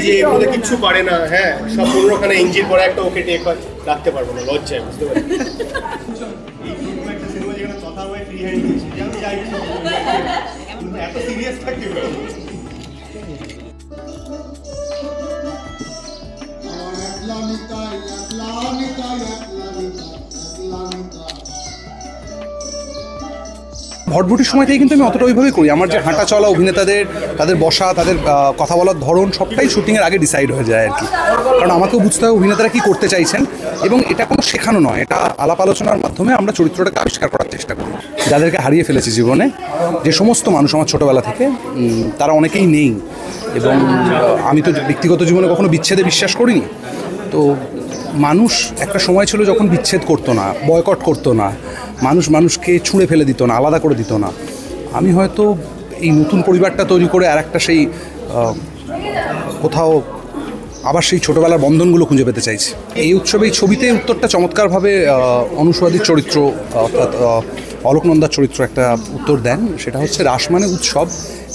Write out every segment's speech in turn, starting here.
যে এগুলো কিচ্ছু পারে না, হ্যাঁ সব 15খানা ইঞ্জিন পরে একটা ওকে টেক রাখতে পারবো না, লজ্জায়, বুঝতে পারি। এত সিরিয়াস থাকতে ভটভটির সময়টাই কিন্তু আমি অতটা ওইভাবে করি। আমার যে হাঁটা চলা, অভিনেতাদের তাদের বসা, তাদের কথা বলার ধরন সবটাই শুটিংয়ের আগে ডিসাইড হয়ে যায় আর কি। কারণ আমাকেও বুঝতে হবে অভিনেতারা কী করতে চাইছেন, এবং এটা কোনো শেখানো নয়, এটা আলাপ আলোচনার মাধ্যমে আমরা চরিত্রটাকে আবিষ্কার করার চেষ্টা করি। যাদেরকে হারিয়ে ফেলেছি জীবনে, যে সমস্ত মানুষ আমার ছোটোবেলা থেকে, তারা অনেকেই নেই, এবং আমি তো ব্যক্তিগত জীবনে কখনো বিচ্ছেদে বিশ্বাস করিনি। তো মানুষ একটা সময় ছিল যখন বিচ্ছেদ করতো না, বয়কট করতো না, মানুষ মানুষকে ছুঁড়ে ফেলে দিত না, আলাদা করে দিত না। আমি হয়তো এই নতুন পরিবারটা তৈরি করে আর একটা সেই কোথাও আবার সেই ছোটোবেলার বন্ধনগুলো খুঁজে পেতে চাইছি। এই উৎসবে, এই ছবিতে উত্তরটা চমৎকারভাবে অনুসুয়াদির চরিত্র অর্থাৎ অলোকনন্দার চরিত্র একটা উত্তর দেন। সেটা হচ্ছে রাস মানে উৎসব,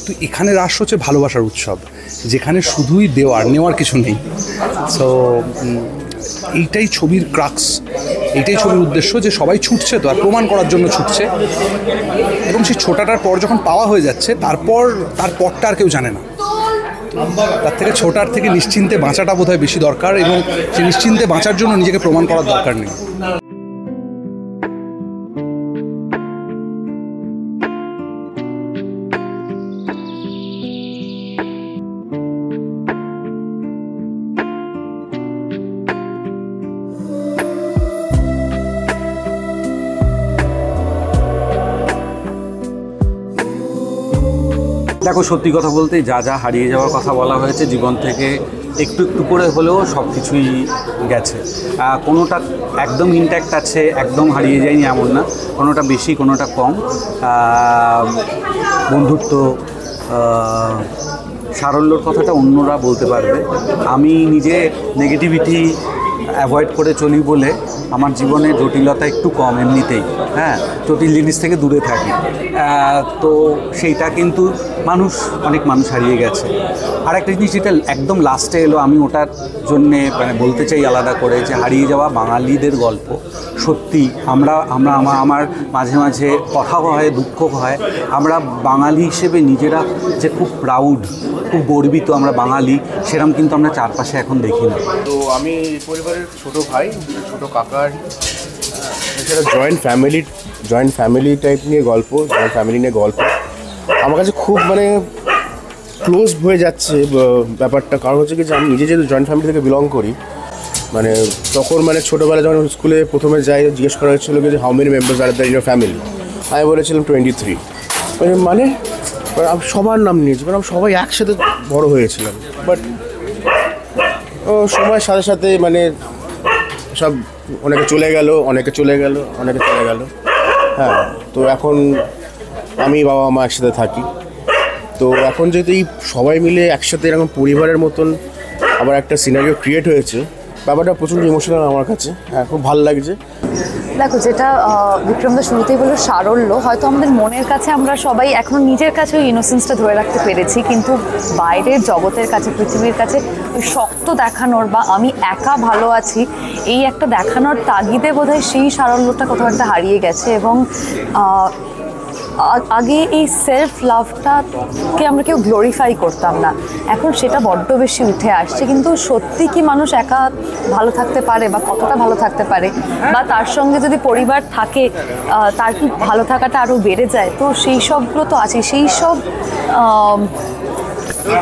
তো এখানে রাস হচ্ছে ভালোবাসার উৎসব, যেখানে শুধুই দেওয়ার নেওয়ার কিছু নেই। সো এইটাই ছবির ক্রাক্স, এইটাই ছবির উদ্দেশ্য, যে সবাই ছুটছে তো আর প্রমাণ করার জন্য ছুটছে, এবং সেই ছোটাটার পর যখন পাওয়া হয়ে যাচ্ছে তারপরটা আর কেউ জানে না। তার থেকে ছোটার থেকে নিশ্চিন্তে বাঁচাটা বোধহয় বেশি দরকার, এবং সেই নিশ্চিন্তে বাঁচার জন্য নিজেকে প্রমাণ করার দরকার নেই। দেখো, সত্যি কথা বলতে যা যা হারিয়ে যাওয়ার কথা বলা হয়েছে জীবন থেকে, একটু একটু করে হলেও সব কিছুই গেছে। কোনোটা একদম ইনট্যাক্ট আছে, একদম হারিয়ে যায়নি এমন না, কোনোটা বেশি কোনোটা কম। বন্ধুত্ব, সারল্যর কথাটা অন্যরা বলতে পারবে। আমি নিজে নেগেটিভিটি অ্যাভয়েড করে চলি বলে আমার জীবনে জটিলতা একটু কম এমনিতেই, হ্যাঁ, জটিল জিনিস থেকে দূরে থাকি। তো সেইটা কিন্তু অনেক মানুষ হারিয়ে গেছে। আর একটা জিনিস যেটা একদম লাস্টে এলো, আমি ওটার জন্যে মানে বলতে চাই আলাদা করে, যে হারিয়ে যাওয়া বাঙালিদের গল্প। সত্যি আমার মাঝে মাঝে কথা হয়, দুঃখ হয়। আমরা বাঙালি হিসেবে নিজেরা যে খুব প্রাউড, খুব গর্বিত আমরা বাঙালি, সেরকম কিন্তু আমরা চারপাশে এখন দেখি না। তো আমি পরিবারের ছোটো ভাই, ছোটো কাকার, সেটা জয়েন্ট ফ্যামিলি টাইপ নিয়ে গল্প, জয়েন্ট ফ্যামিলি নিয়ে গল্প আমার কাছে খুব মানে ক্লোজ হয়ে যাচ্ছে ব্যাপারটা। কারণ হচ্ছে কি, যে আমি নিজে যেহেতু জয়েন্ট ফ্যামিলি থেকে বিলং করি, মানে তখন মানে ছোটোবেলা যখন স্কুলে প্রথমে যাই, জিজ্ঞেস করা হয়েছিল যে how many members are there in your family, আমি বলেছিলাম 23। মানে সবার নাম নিয়েছি, কারণ সবাই একসাথে বড় হয়েছিলাম। বাট সময়ের সাথে সাথে মানে সব অনেকে চলে গেল। হ্যাঁ, তো এখন আমি বাবা মা একসাথে থাকি। তো এখন যেহেতু এই সবাই মিলে একসাথে এরকম পরিবারের মতন আবার একটা সিনারিও ক্রিয়েট হয়েছে, ব্যাপারটা প্রচণ্ড ইমোশনাল আমার কাছে। হ্যাঁ, খুব ভালো লাগছে। দেখো, যেটা বিক্রমদা শুরুতেই বললো সারল্য, হয়তো আমাদের মনের কাছে আমরা সবাই এখন নিজের কাছে ওই ইনোসেন্সটা ধরে রাখতে পেরেছি, কিন্তু বাইরের জগতের কাছে, পৃথিবীর কাছে ওই শক্ত দেখানোর বা আমি একা ভালো আছি এই একটা দেখানোর তাগিদে বোধহয় সেই সারল্যটা কোথাও একটা হারিয়ে গেছে। এবং আগে এই সেলফ লাভটাকে আমরা কেউ গ্লোরিফাই করতাম না, এখন সেটা বড্ড বেশি উঠে আসছে। কিন্তু সত্যি কি মানুষ একা ভালো থাকতে পারে, বা কতটা ভালো থাকতে পারে, বা তার সঙ্গে যদি পরিবার থাকে তার কি ভালো থাকাটা আরও বেড়ে যায়? তো সেই সবগুলো তো আছে, সেই সব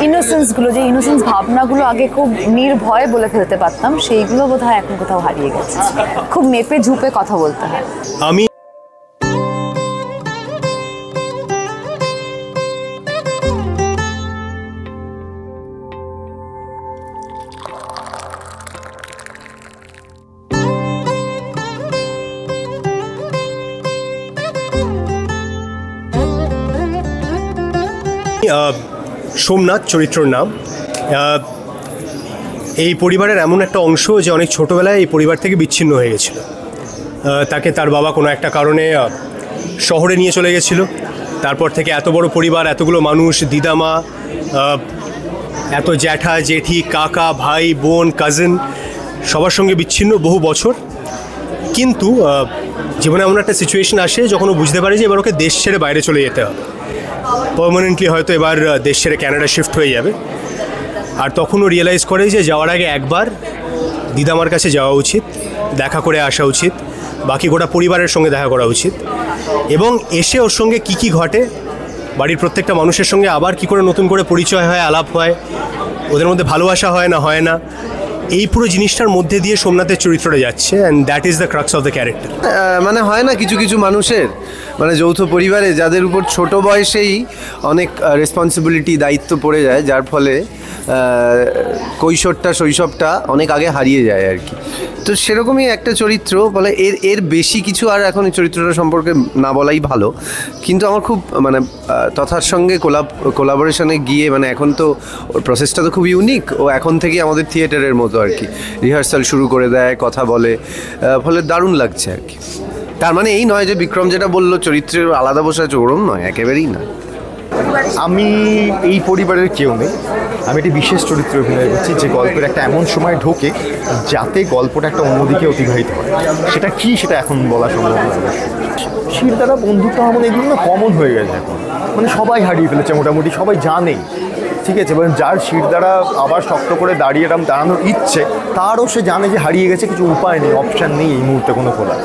ইনোসেন্সগুলো, যে ইনোসেন্স ভাবনাগুলো আগে খুব নির্ভয়ে বলে ফেলতে পারতাম, সেইগুলো বোধহয় এখন কোথাও হারিয়ে গেছে। খুব মেপে ঝুপে কথা বলতে হয়। আমি সোমনাথ চরিত্রর নাম। এই পরিবারের এমন একটা অংশ যে অনেক ছোটোবেলায় এই পরিবার থেকে বিচ্ছিন্ন হয়ে গেছিল। তাকে তার বাবা কোনো একটা কারণে শহরে নিয়ে চলে গেছিলো। তারপর থেকে এত বড় পরিবার, এতগুলো মানুষ, দিদামা, এত জ্যাঠা জেঠি কাকা ভাই বোন কাজিন সবার সঙ্গে বিচ্ছিন্ন বহু বছর। কিন্তু জীবনে এমন একটা সিচুয়েশন আসে যখন ও বুঝতে পারে যে এবার ওকে দেশ ছেড়ে বাইরে চলে যেতে হবে, পার্মানেন্টলি হয়তো এবার দেশ ছেড়ে ক্যানাডা শিফট হয়ে যাবে। আর তখন ও রিয়েলাইজ করে যে যাওয়ার আগে একবার দিদামার কাছে যাওয়া উচিত, দেখা করে আসা উচিত, বাকি গোটা পরিবারের সঙ্গে দেখা করা উচিত, এবং এসে ওর সঙ্গে কী কী ঘটে, বাড়ির প্রত্যেকটা মানুষের সঙ্গে আবার কী করে নতুন করে পরিচয় হয়, আলাপ হয়, ওদের মধ্যে ভালোবাসা হয় না, এই পুরো জিনিসটার মধ্যে দিয়ে সোমনাথের চরিত্রটা যাচ্ছে, and that is the crux of the character. মানে হয় না কিছু কিছু মানুষের, মানে যৌথ পরিবারে যাদের উপর ছোট বয়সেই অনেক রেসপন্সিবিলিটি দায়িত্ব পড়ে যায়, যার ফলে কৈশোরটা শৈশবটা অনেক আগে হারিয়ে যায় আর কি। তো সেরকমই একটা চরিত্র বলে, এর বেশি কিছু আর এখন এই চরিত্রটা সম্পর্কে না বলাই ভালো। কিন্তু আমার খুব মানে তথার সঙ্গে কোলাবোরেশনে গিয়ে, মানে এখন তো ওর প্রসেসটা তো খুব ইউনিক, ও এখন থেকেই আমাদের থিয়েটারের মতো আর কি রিহার্সাল শুরু করে দেয়, কথা বলে, ফলে দারুণ লাগছে আর কি। তার মানে এই নয় যে বিক্রম যেটা বললো চরিত্রের আলাদা বসে আছে, ওরম নয়, একেবারেই না। আমি এই পরিবারের কেউ নেই, আমি একটি বিশেষ চরিত্রে অভিনয় করছি যে গল্পের একটা এমন সময় ঢোকে যাতে গল্পটা একটা অন্যদিকে অতিবাহিত হয়। সেটা কি, সেটা এখন বলা সম্ভব না। শিরদাঁড়া বন্ধুত্ব মানে এগুলো না কমন হয়ে গেছে এখন, মানে সবাই হারিয়ে ফেলেছে, মোটামুটি সবাই জানে, ঠিক আছে। এবং যার শিরদাঁড়া আবার শক্ত করে দাঁড়িয়ে এরকম দাঁড়ানোর ইচ্ছে, তারও সে জানে যে হারিয়ে গেছে, কিছু উপায় নেই, অপশান নেই এই মুহূর্তে কোনো খোলা।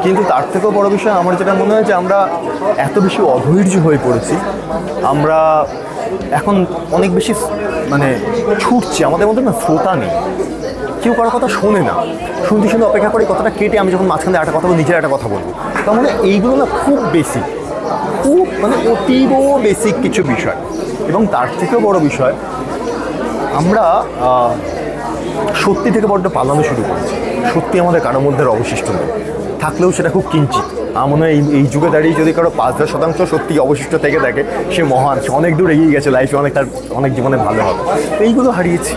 কিন্তু তার থেকেও বড় বিষয় আমার যেটা মনে হয় যে আমরা এত বেশি অধৈর্য হয়ে পড়েছি, আমরা এখন অনেক বেশি মানে ছুটছি, আমাদের মধ্যে না শ্রোতা নেই, কেউ কারো কথা শোনে না, শুনতে অপেক্ষা করে কথাটা কেটে আমি যখন মাঝখানে একটা কথা বলবো, নিজের একটা কথা বলবো। তার মানে এইগুলো না খুব বেসিক, খুব মানে অতীব বেসিক কিছু বিষয়। এবং তার থেকেও বড় বিষয়, আমরা সত্যি থেকে বড্ড পালানো শুরু করেছি। সত্যি আমাদের কারোর মধ্যে অবশিষ্ট নেই, থাকলেও সেটা খুব কিঞ্চিত। আমার মনে হয় এই যুগে দাঁড়িয়ে যদি কারো 5-10% সত্যি অবশিষ্ট থেকে দেখে, সে মহান, সে অনেক দূর এগিয়ে গেছে লাইফে, তার অনেক জীবনে ভালো হবে। এইগুলো হারিয়েছি।